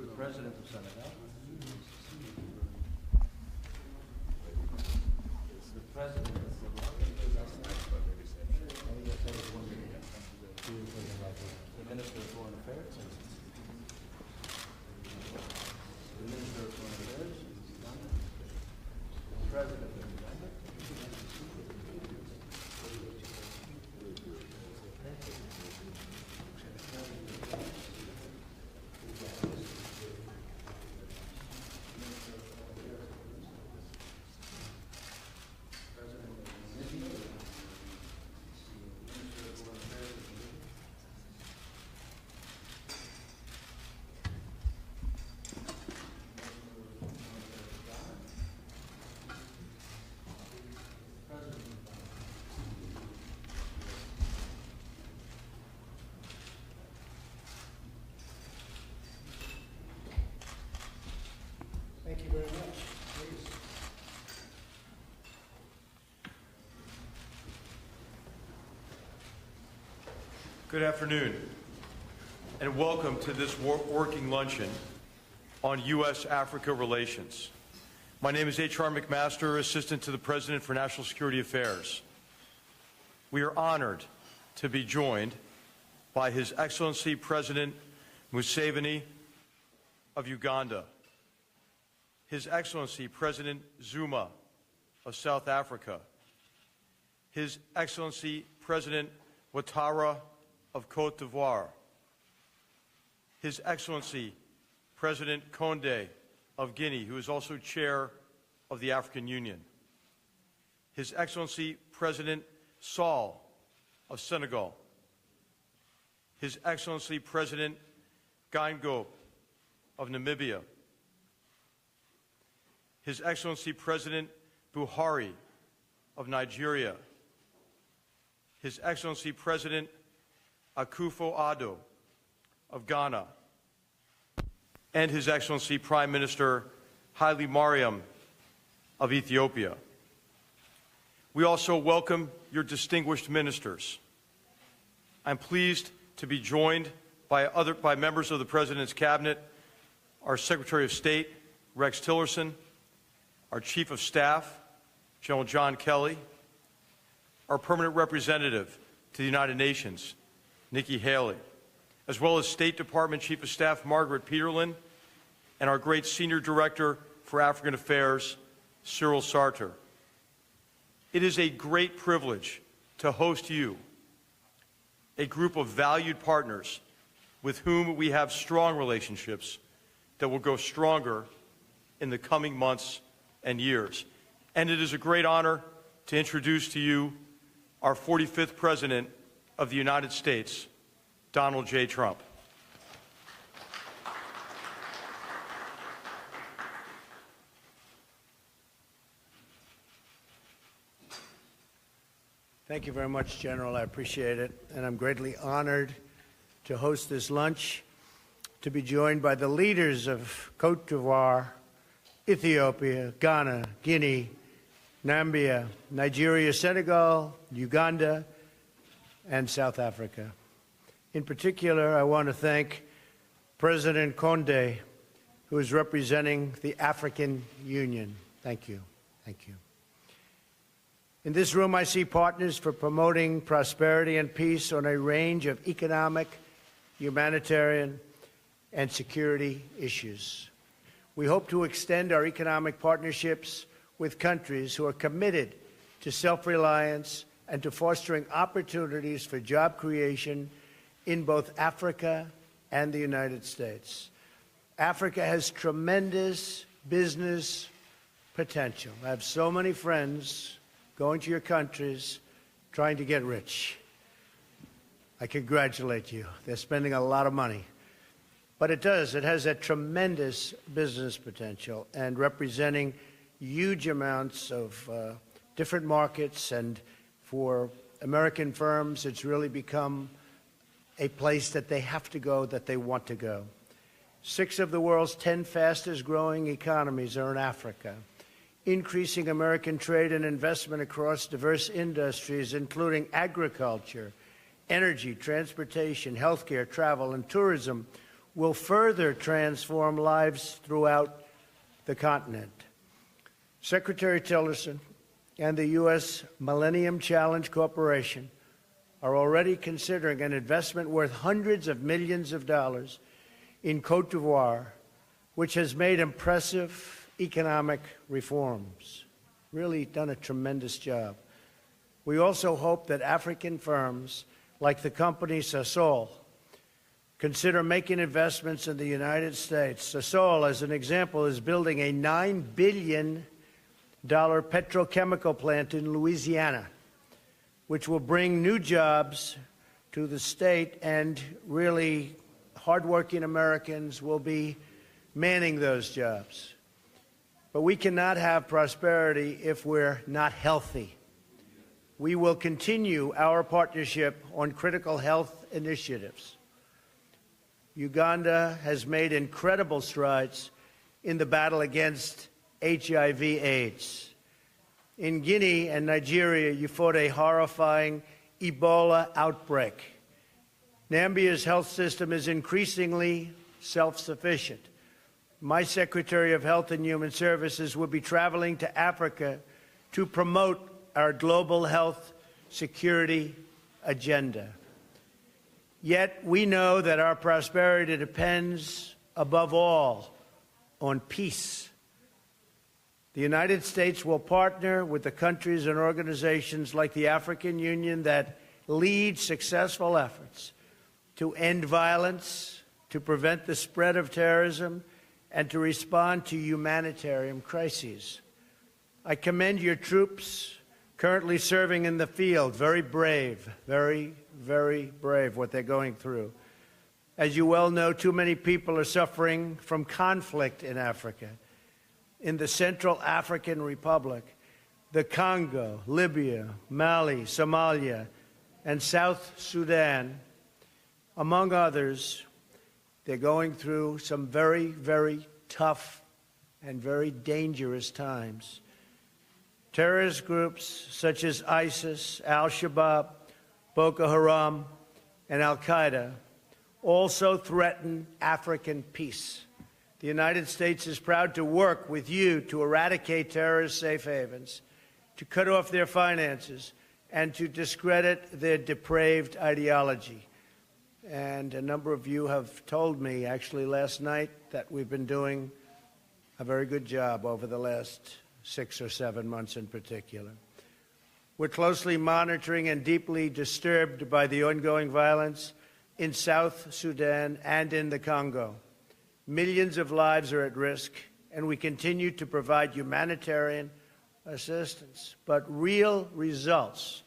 the President of Senegal, the President of the Minister of Foreign Affairs, the Minister of Foreign Affairs, the President of Uganda, Thank you very much. Please. Good afternoon, and welcome to this working luncheon on U.S.-Africa relations. My name is H.R. McMaster, Assistant to the President for National Security Affairs. We are honored to be joined by His Excellency President Museveni of Uganda, His Excellency President Zuma of South Africa, His Excellency President Ouattara of Côte d'Ivoire, His Excellency President Condé of Guinea, who is also Chair of the African Union, His Excellency President Sall of Senegal, His Excellency President Geingob of Namibia, His Excellency President Buhari of Nigeria, His Excellency President Akufo-Addo of Ghana, and His Excellency Prime Minister Haile Mariam of Ethiopia. We also welcome your distinguished ministers. I'm pleased to be joined by members of the President's Cabinet, our Secretary of State, Rex Tillerson, our Chief of Staff, General John Kelly, our Permanent Representative to the United Nations, Nikki Haley, as well as State Department Chief of Staff Margaret Peterlin, and our great Senior Director for African Affairs, Cyril Sarter. It is a great privilege to host you, a group of valued partners with whom we have strong relationships that will grow stronger in the coming months and years. And it is a great honor to introduce to you our 45th President of the United States, Donald J. Trump. Thank you very much, General. I appreciate it. And I'm greatly honored to host this lunch, to be joined by the leaders of Côte d'Ivoire, Ethiopia, Ghana, Guinea, Namibia, Nigeria, Senegal, Uganda, and South Africa. In particular, I want to thank President Condé, who is representing the African Union. Thank you. Thank you. In this room, I see partners for promoting prosperity and peace on a range of economic, humanitarian, and security issues. We hope to extend our economic partnerships with countries who are committed to self-reliance and to fostering opportunities for job creation in both Africa and the United States. Africa has tremendous business potential. I have so many friends going to your countries trying to get rich. I congratulate you. They're spending a lot of money. But it has a tremendous business potential and representing huge amounts of different markets, and for American firms, it's really become a place that they have to go, that they want to go. 6 of the world's 10 fastest growing economies are in Africa. Increasing American trade and investment across diverse industries, including agriculture, energy, transportation, healthcare, travel, and tourism, will further transform lives throughout the continent. Secretary Tillerson and the U.S. Millennium Challenge Corporation are already considering an investment worth hundreds of millions of dollars in Côte d'Ivoire, which has made impressive economic reforms. Really done a tremendous job. We also hope that African firms like the company Sasol consider making investments in the United States. Sasol, as an example, is building a $9 billion petrochemical plant in Louisiana, which will bring new jobs to the state, and really hardworking Americans will be manning those jobs. But we cannot have prosperity if we're not healthy. We will continue our partnership on critical health initiatives. Uganda has made incredible strides in the battle against HIV/AIDS. In Guinea and Nigeria, you fought a horrifying Ebola outbreak. Nambia's health system is increasingly self-sufficient. My Secretary of Health and Human Services will be traveling to Africa to promote our global health security agenda. Yet we know that our prosperity depends, above all, on peace. The United States will partner with the countries and organizations like the African Union that lead successful efforts to end violence, to prevent the spread of terrorism, and to respond to humanitarian crises. I commend your troops currently serving in the field. Very brave, very, very brave what they're going through. As you well know, too many people are suffering from conflict in Africa. In the Central African Republic, the Congo, Libya, Mali, Somalia, and South Sudan, among others, they're going through some very, very tough and very dangerous times. Terrorist groups such as ISIS, Al-Shabaab, Boko Haram, and Al-Qaeda also threaten African peace. The United States is proud to work with you to eradicate terrorist safe havens, to cut off their finances, and to discredit their depraved ideology. And a number of you have told me, actually last night, that we've been doing a very good job over the last 6 or 7 months in particular. We're closely monitoring and deeply disturbed by the ongoing violence in South Sudan and in the Congo. Millions of lives are at risk, and we continue to provide humanitarian assistance. But real results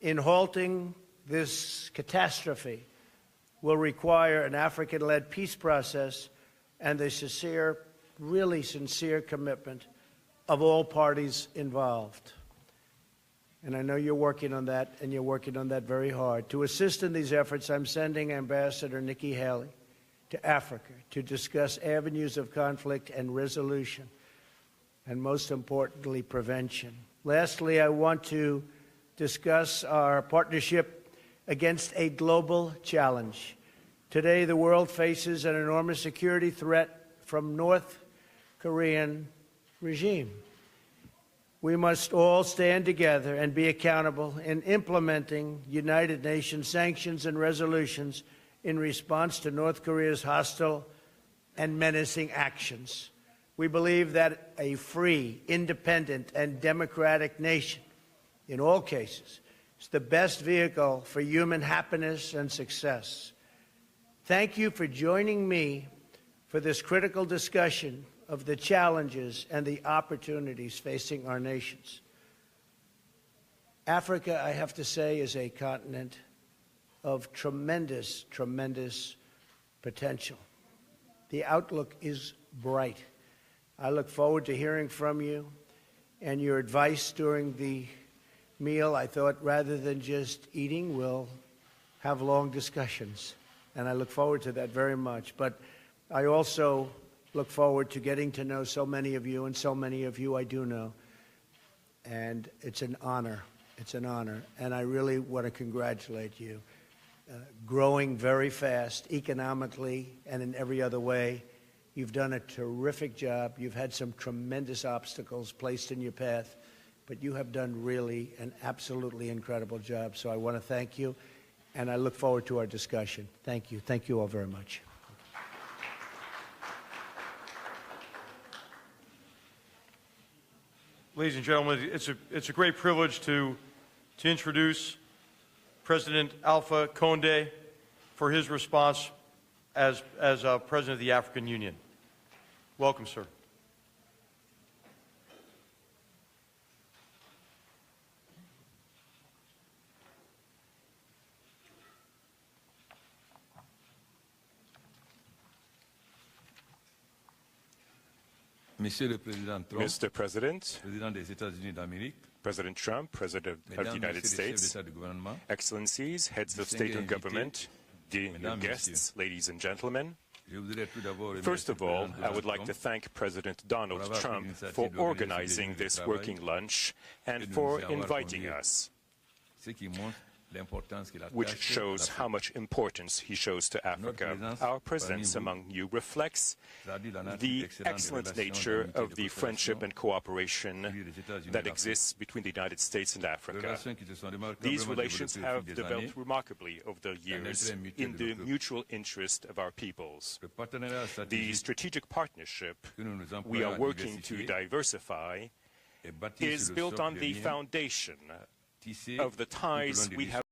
in halting this catastrophe will require an African-led peace process and the sincere, really sincere commitment of all parties involved. And I know you're working on that, and you're working on that very hard. To assist in these efforts, I'm sending Ambassador Nikki Haley to Africa to discuss avenues of conflict and resolution, and most importantly, prevention. Lastly, I want to discuss our partnership against a global challenge. Today, the world faces an enormous security threat from North Korean regime. We must all stand together and be accountable in implementing United Nations sanctions and resolutions in response to North Korea's hostile and menacing actions. We believe that a free, independent, and democratic nation, in all cases, is the best vehicle for human happiness and success. Thank you for joining me for this critical discussion of the challenges and the opportunities facing our nations. Africa, I have to say, is a continent of tremendous, tremendous potential. The outlook is bright. I look forward to hearing from you and your advice during the meal. I thought rather than just eating, we'll have long discussions, and I look forward to that very much. But I also look forward to getting to know so many of you, and so many of you I do know. And it's an honor. It's an honor. And I really want to congratulate you. growing very fast economically and in every other way. You've done a terrific job. You've had some tremendous obstacles placed in your path, but you have done really an absolutely incredible job. So I want to thank you, and I look forward to our discussion. Thank you. Thank you all very much. Ladies and gentlemen, it's a great privilege to introduce President Alpha Condé for his response as President of the African Union. Welcome, sir. Mr. President, Président des États-Unis d'Amérique, President Trump, President of the United States, Excellencies, Heads of State and Government, dear guests, ladies and gentlemen. First of all, I would like to thank President Donald Trump for organizing this working lunch and for inviting us, which shows how much importance he shows to Africa. Our presence among you reflects the excellent nature of the friendship and cooperation that exists between the United States and Africa. These relations have developed remarkably over the years in the mutual interest of our peoples. The strategic partnership we are working to diversify is built on the foundation of the ties we have